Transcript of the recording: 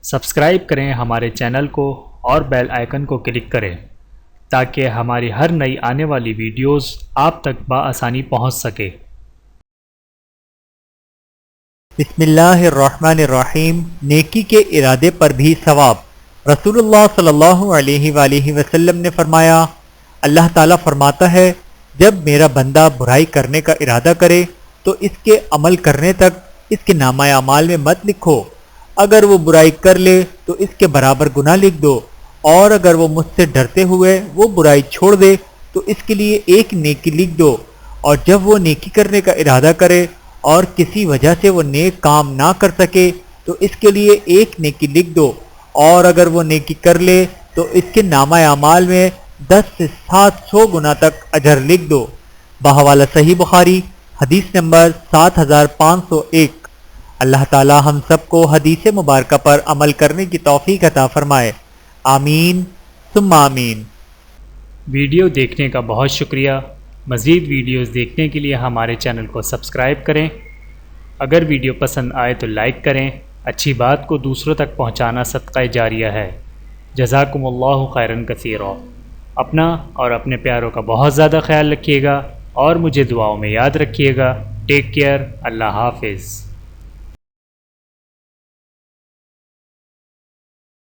Subscribe کریں ہمارے channel کو اور بیل آئیکن کو کلک کریں تاکہ ہماری ہر نئی آنے والی ویڈیوز آپ تک بآسانی پہنچ سکے۔ بسم اللہ الرحمن الرحیم۔ نیکی کے ارادے پر بھی ثواب۔ رسول اللہ صلی اللہ علیہ وآلہ وسلم نے فرمایا، اللہ تعالیٰ فرماتا ہے جب میرا بندہ برائی کرنے کا ارادہ کرے تو اس کے عمل کرنے تک اس کے نامہ اعمال میں مت لکھو۔ اگر وہ برائی کر لے تو اس کے برابر گناہ لکھ دو، اور اگر وہ مجھ سے ڈرتے ہوئے وہ برائی چھوڑ دے تو اس کے لیے ایک نیکی لکھ دو، اور جب وہ نیکی کرنے کا ارادہ کرے اور کسی وجہ سے وہ نیک کام نہ کر سکے تو اس کے لیے ایک نیکی لکھ دو، اور اگر وہ نیکی کر لے تو اس کے نامہ اعمال میں 10 سے 700 گنا تک اجر لکھ دو۔ بحوالہ صحیح بخاری، حدیث نمبر 7501۔ اللہ تعالی ہم سب کو حدیث مبارکہ پر عمل کرنے کی توفیق عطا فرمائے، آمین ثم آمین۔ ویڈیو دیکھنے کا بہت شکریہ۔ مزید ویڈیوز دیکھنے کے لیے ہمارے چینل کو سبسکرائب کریں۔ اگر ویڈیو پسند آئے تو لائک کریں۔ اچھی بات کو دوسروں تک پہنچانا صدقہ جاریہ ہے۔ جزاکم اللہ خیرا کثیرا۔ اپنا اور اپنے پیاروں کا بہت زیادہ خیال رکھیے گا اور مجھے دعاؤں میں یاد رکھیے گا۔ Take care. اللہ حافظ۔